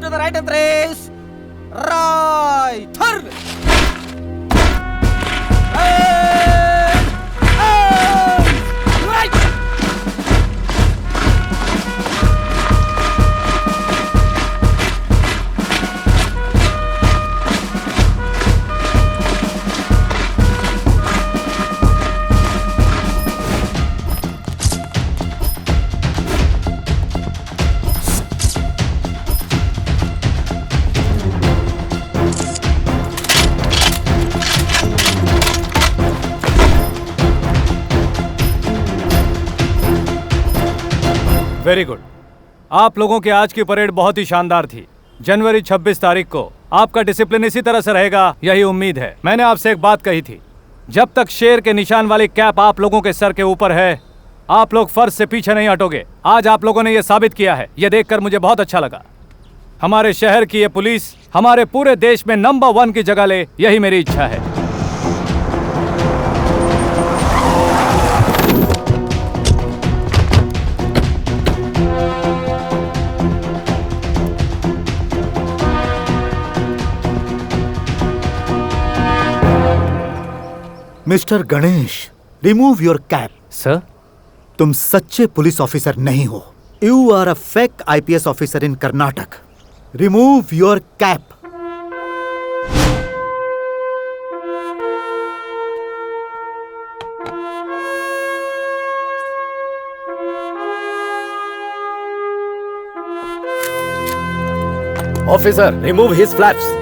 to the right and trace. Right. Turn. Right. Very good. आप लोगों की आज की परेड बहुत ही शानदार थी। जनवरी 26 तारीख को आपका डिसिप्लिन इसी तरह से रहेगा, यही उम्मीद है। मैंने आपसे एक बात कही थी, जब तक शेर के निशान वाली कैप आप लोगों के सर के ऊपर है, आप लोग फर्ज से पीछे नहीं हटोगे। आज आप लोगों ने यह साबित किया है। यह देखकर मुझे बहुत अच्छा लगा। हमारे शहर की ये पुलिस हमारे पूरे देश में नंबर 1 की जगह ले, यही मेरी इच्छा है। Mister Ganesh, remove your cap. Sir, तुम सच्चे पुलिस ऑफिसर नहीं हो। You are a fake IPS officer in Karnataka. Remove your cap. Officer, remove his flaps.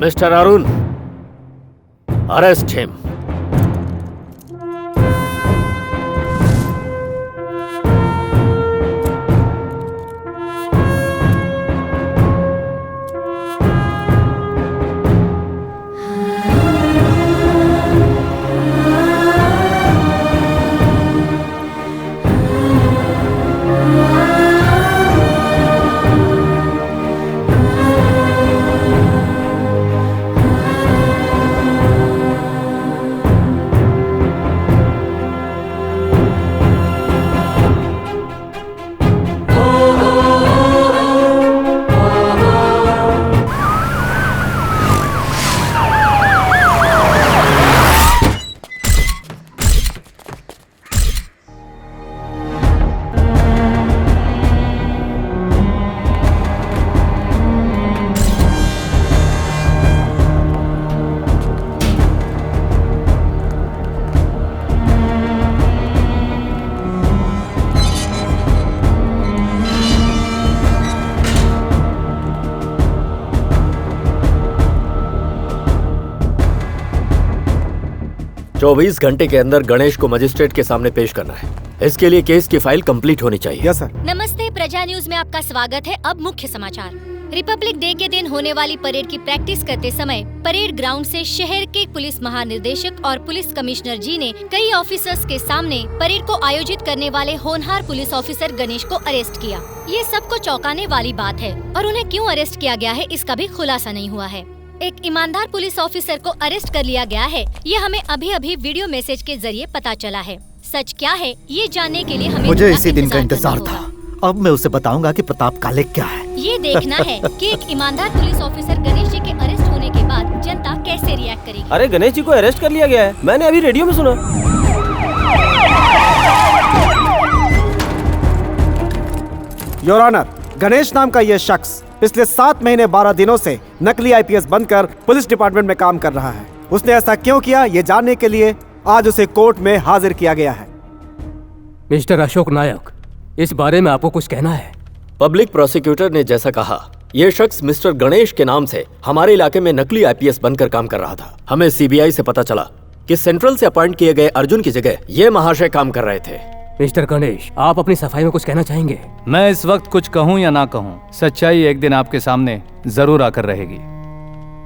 Mr. Arun, arrest him. चौबीस घंटे के अंदर गणेश को मजिस्ट्रेट के सामने पेश करना है। इसके लिए केस की फाइल कंप्लीट होनी चाहिए। Yes sir. नमस्ते, प्रजा न्यूज में आपका स्वागत है। अब मुख्य समाचार। रिपब्लिक डे के दिन होने वाली परेड की प्रैक्टिस करते समय परेड ग्राउंड से शहर के पुलिस महानिदेशक और पुलिस कमिश्नर जी ने कई ऑफिसर्स के सामने परेड को आयोजित करने वाले होनहार पुलिस ऑफिसर गणेश को अरेस्ट किया। ये सबको चौंकाने वाली बात है और उन्हें क्यों अरेस्ट किया गया है, इसका भी खुलासा नहीं हुआ है। एक ईमानदार पुलिस ऑफिसर को अरेस्ट कर लिया गया है, ये हमें अभी अभी वीडियो मैसेज के जरिए पता चला है। सच क्या है ये जानने के लिए हमें मुझे इसी दिन का इंतजार था। अब मैं उसे बताऊंगा कि प्रताप काले क्या है। ये देखना है कि एक ईमानदार पुलिस ऑफिसर गणेश जी के अरेस्ट होने के बाद जनता कैसे रिएक्ट करेगी। अरे गणेश जी को अरेस्ट कर लिया गया है, मैंने अभी रेडियो में सुना। योर ऑनर, गणेश नाम का यह शख्स पिछले 7 महीने 12 दिनों से नकली आईपीएस बनकर पुलिस डिपार्टमेंट में काम कर रहा है। उसने ऐसा क्यों किया, ये जानने के लिए आज उसे कोर्ट में हाजिर किया गया है। मिस्टर अशोक नायक, इस बारे में आपको कुछ कहना है? पब्लिक प्रोसिक्यूटर ने जैसा कहा, यह शख्स मिस्टर गणेश के नाम से हमारे इलाके में नकली आईपीएस बनकर काम कर रहा था। हमें सीबीआई से पता चला कि सेंट्रल से अपॉइंट किए गए अर्जुन की जगह ये महाशय काम कर रहे थे। मिस्टर गणेश, आप अपनी सफाई में कुछ कहना चाहेंगे? मैं इस वक्त कुछ कहूँ या ना कहूँ, सच्चाई एक दिन आपके सामने जरूर आकर रहेगी।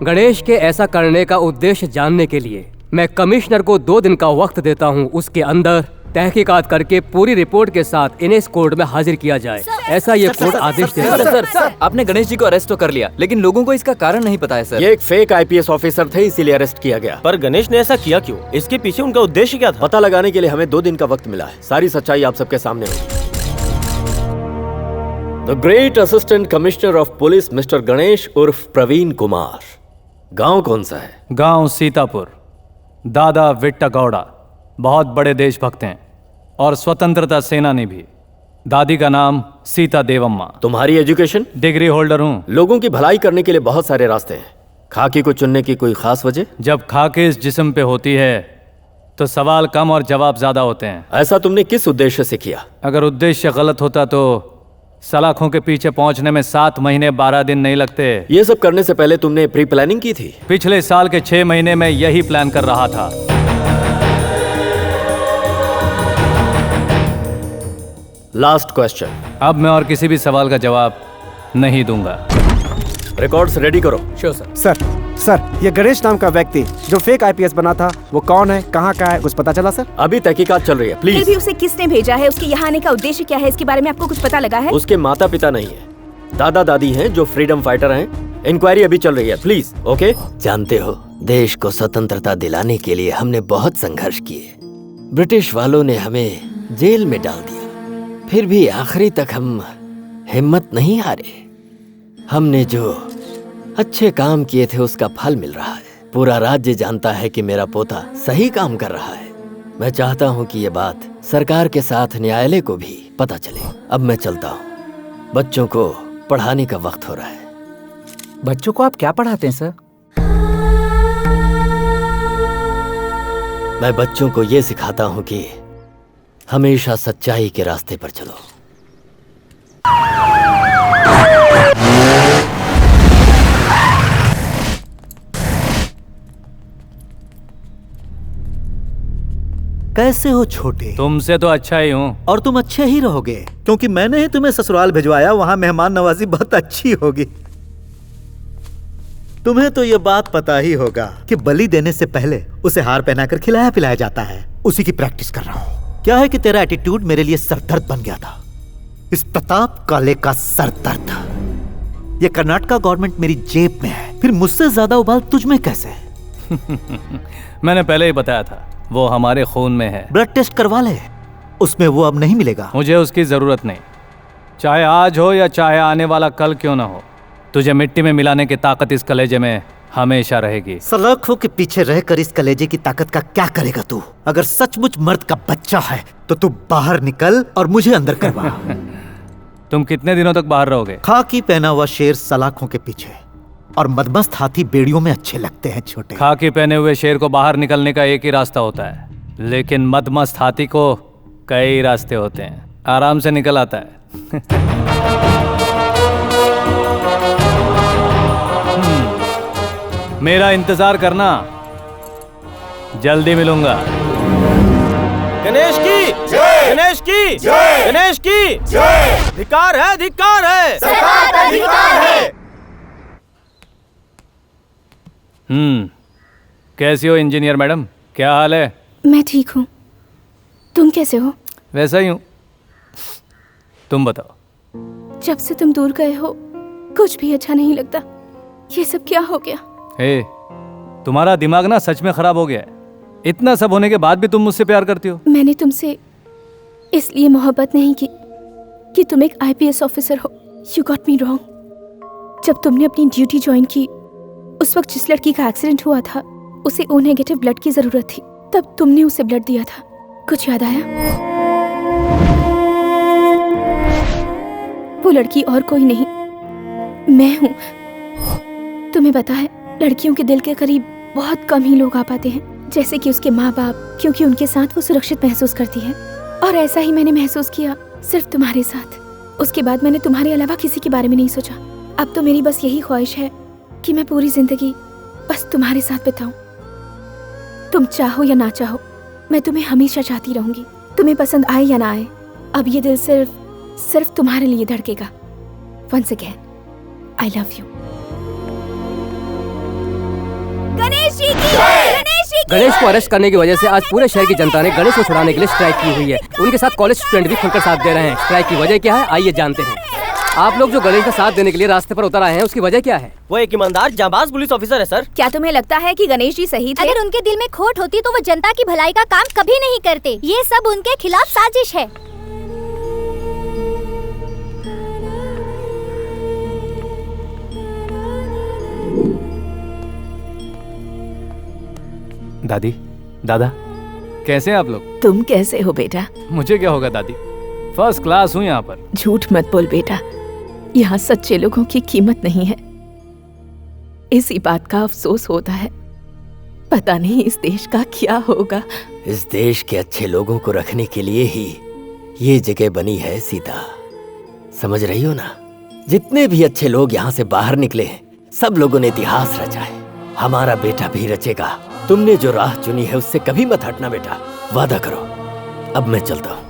गणेश के ऐसा करने का उद्देश्य जानने के लिए मैं कमिश्नर को 2 दिन का वक्त देता हूँ। उसके अंदर तहकीकात करके पूरी रिपोर्ट के साथ इन्हें इस कोर्ट में हाजिर किया जाए। ऐसा ये कोर्ट आदेश देता है। सर, आपने गणेश जी को अरेस्ट तो कर लिया, लेकिन लोगों को इसका कारण नहीं पता है सर। ये एक फेक आईपीएस ऑफिसर थे, इसीलिए अरेस्ट किया गया। पर गणेश ने ऐसा किया क्यों? इसके पीछे उनका उद्देश्य क्या था? पता लगाने के लिए हमें 2 दिन का वक्त मिला है। सारी सच्चाई आप सबके सामने होगी। The great assistant commissioner of police mister Ganesh उर्फ प्रवीण कुमार। गांव कौन सा है? गांव सीतापुर। दादा विट्टा गौड़ा बहुत बड़े देशभक्त हैं और स्वतंत्रता सेनानी भी। दादी का नाम सीता देवम्मा। तुम्हारी एजुकेशन? डिग्री होल्डर हूँ। लोगों की भलाई करने के लिए बहुत सारे रास्ते हैं। खाकी को चुनने की कोई खास वजह? जब खाकी इस जिस्म पे होती है तो सवाल कम और जवाब ज्यादा होते हैं। ऐसा तुमने किस उद्देश्य से किया? अगर उद्देश्य गलत होता तो सलाखों के पीछे पहुंचने में 7 महीने 12 दिन नहीं लगते। ये सब करने से पहले तुमने प्री प्लानिंग की थी? पिछले साल के 6 महीने में यही प्लान कर रहा था। Last question. अब मैं और किसी भी सवाल का जवाब नहीं दूंगा। रिकॉर्ड्स रेडी करो। Sure sir. सर, ये गणेश नाम का व्यक्ति जो फेक आईपीएस बना था, वो कौन है, कहाँ का है, कुछ पता चला सर? अभी तहकीकात चल रही है, फिर भी प्लीज। उसे किसने भेजा है, उसके यहाँ आने का उद्देश्य क्या है, इसके बारे में आपको कुछ पता लगा है? उसके माता पिता नहीं है, दादा दादी हैं जो फ्रीडम फाइटर हैं। इंक्वायरी अभी चल रही है, प्लीज। ओके? जानते हो, देश को स्वतंत्रता दिलाने के लिए हमने बहुत संघर्ष किए। ब्रिटिश वालों ने हमें जेल में डाल दिया, फिर भी आखिरी तक हम हिम्मत नहीं हारे। हमने जो अच्छे काम किए थे उसका फल मिल रहा है। पूरा राज्य जानता है कि मेरा पोता सही काम कर रहा है। मैं चाहता हूं कि ये बात सरकार के साथ न्यायालय को भी पता चले। अब मैं चलता हूं, बच्चों को पढ़ाने का वक्त हो रहा है। बच्चों को आप क्या पढ़ाते हैं सर? मैं बच्चों को ये सिखाता हूं कि हमेशा सच्चाई के रास्ते पर चलो। कैसे हो छोटे? तुमसे तो अच्छा ही हूँ। और तुम अच्छे ही रहोगे क्योंकि मैंने ही तुम्हें ससुराल भिजवाया। वहां मेहमान नवाजी बहुत अच्छी होगी। तुम्हें तो ये बात पता ही होगा कि बलि देने से पहले उसे हार पहनाकर खिलाया पिलाया जाता है। उसी की प्रैक्टिस कर रहा हूँ। क्या है कि तेरा एटीट्यूड मेरे लिए सरदर्द बन गया था। इस प्रताप काले का सरदर्द। ये कर्नाटका गवर्नमेंट मेरी जेब में है, फिर मुझसे ज्यादा उबाल तुझ में कैसे? मैंने पहले ही बताया था, वो हमारे खून में है। ब्लड टेस्ट करवा ले, उसमें वो अब नहीं मिलेगा। मुझे उसकी जरूरत नहीं, चाहे आज हो या चाहे आने वाला कल क्यों ना हो। तुझे मिट्टी में मिलाने की ताकत इस कलेजे में हमेशा रहेगी। सलाखों के पीछे रहकर इस कलेजे की ताकत का क्या करेगा तू? अगर सचमुच मर्द का बच्चा है तो तू बाहर निकल और मुझे अंदर करवा। तुम कितने दिनों तक बाहर रहोगे? खाकी पहना हुआ शेर सलाखों के पीछे और मदमस्त हाथी बेड़ियों में अच्छे लगते हैं छोटे। खाकी पहने हुए शेर को बाहर निकलने का एक ही रास्ता होता है, लेकिन मदमस्त हाथी को कई रास्ते होते हैं। आराम से निकल आता है। मेरा इंतजार करना, जल्दी मिलूंगा। गणेश की जय! गणेश की जय! गणेश की जय! धिक्कार है, धिक्कार है, सरकार का धिक्कार है। कैसी हो इंजीनियर मैडम, क्या हाल है? मैं ठीक हूँ, तुम कैसे हो? वैसा ही हूँ, तुम बताओ। जब से तुम दूर गए हो कुछ भी अच्छा नहीं लगता। ये सब क्या हो गया? हे, तुम्हारा दिमाग ना सच में खराब हो गया है। इतना सब होने के बाद भी तुम मुझसे प्यार करती हो। मैंने तुमसे इसलिए मोहब्बत नहीं की कि तुम एक आईपीएस ऑफिसर हो। You got me wrong. जब तुमने अपनी ड्यूटी ज्वाइन की, उस वक्त जिस लड़की का एक्सीडेंट हुआ था उसे ओ नेगेटिव ब्लड की जरूरत थी, तब तुमने उसे ब्लड दिया था। कुछ याद आया? वो लड़की और कोई नहीं, मैं हूँ। तुम्हें पता है, लड़कियों के दिल के करीब बहुत कम ही लोग आ पाते हैं, जैसे कि उसके माँ बाप, क्योंकि उनके साथ वो सुरक्षित महसूस करती है। और ऐसा ही मैंने महसूस किया सिर्फ तुम्हारे साथ। उसके बाद मैंने तुम्हारे अलावा किसी के बारे में नहीं सोचा। अब तो मेरी बस यही ख्वाहिश है कि मैं पूरी जिंदगी बस तुम्हारे साथ बिताऊं। तुम चाहो या ना चाहो, मैं तुम्हें हमेशा चाहती रहूंगी। तुम्हें पसंद आए या ना आए, अब ये दिल सिर्फ तुम्हारे लिए धड़केगा। Once again I love you. Ganesh ji की जय! गणेश जी गणेश को अरेस्ट करने की वजह से आज पूरे शहर की जनता ने गणेश को छुड़ाने के लिए स्ट्राइक की हुई है। उनके साथ कॉलेज स्टूडेंट भी खुलकर साथ दे रहे हैं। स्ट्राइक की वजह क्या है, आइए जानते हैं। आप लोग जो गणेश का साथ देने के लिए रास्ते पर उतर आए हैं, उसकी वजह क्या है? वो एक ईमानदार जाबाज पुलिस ऑफिसर है सर। क्या तुम्हें लगता है कि गणेश जी सही थे? अगर उनके दिल में खोट होती तो वो जनता की भलाई का काम कभी नहीं करते। ये सब उनके खिलाफ साजिश है। दादी, दादा, कैसे हैं आप लोग? तुम कैसे हो बेटा? मुझे क्या होगा दादी, फर्स्ट क्लास हूँ यहाँ पर। झूठ मत बोल बेटा, यहाँ सच्चे लोगों की कीमत नहीं है। इसी बात का अफसोस होता है। पता नहीं इस देश का क्या होगा। इस देश के अच्छे लोगों को रखने के लिए ही ये जगह बनी है सीता, समझ रही हो ना? जितने भी अच्छे लोग यहाँ से बाहर निकले हैं, सब लोगों ने इतिहास रचा है। हमारा बेटा भी रचेगा। तुमने जो राह चुनी है उससे कभी मत हटना बेटा, वादा करो। अब मैं चलता हूँ।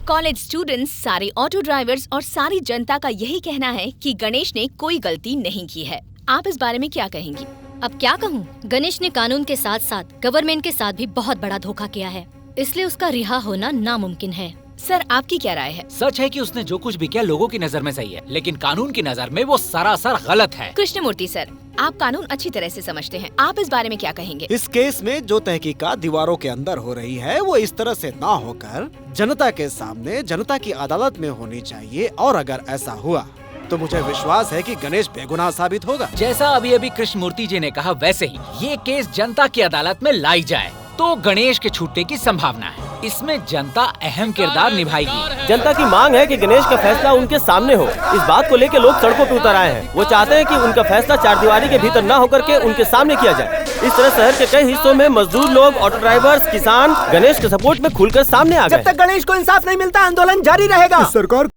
कॉलेज स्टूडेंट्स, सारे ऑटो ड्राइवर्स और सारी जनता का यही कहना है कि गणेश ने कोई गलती नहीं की है। आप इस बारे में क्या कहेंगी? अब क्या कहूँ, गणेश ने कानून के साथ साथ गवर्नमेंट के साथ भी बहुत बड़ा धोखा किया है, इसलिए उसका रिहा होना नामुमकिन है। सर, आपकी क्या राय है? सच है कि उसने जो कुछ भी किया लोगों की नजर में सही है, लेकिन कानून की नजर में वो सरासर गलत है। कृष्णमूर्ति सर, आप कानून अच्छी तरह से समझते हैं, आप इस बारे में क्या कहेंगे? इस केस में जो तहकीकात दीवारों के अंदर हो रही है वो इस तरह से ना होकर जनता के सामने, जनता की अदालत में होनी चाहिए। और अगर ऐसा हुआ तो मुझे विश्वास है कि गणेश बेगुनाह साबित होगा। जैसा अभी अभी कृष्णमूर्ति जी ने कहा, वैसे ही ये केस जनता की अदालत में लाई जाए तो गणेश के छूटने की संभावना है। इसमें जनता अहम किरदार निभाएगी। जनता की मांग है कि गणेश का फैसला उनके सामने हो। इस बात को लेकर लोग सड़कों पर उतर आए हैं। वो चाहते हैं कि उनका फैसला चारदीवारी के भीतर न होकर के उनके सामने किया जाए। इस तरह शहर के कई हिस्सों में मजदूर लोग, ऑटो ड्राइवर्स, किसान गणेश के सपोर्ट में खुलकर सामने आ गए। जब तक गणेश को इंसाफ नहीं मिलता, आंदोलन जारी रहेगा। सरकार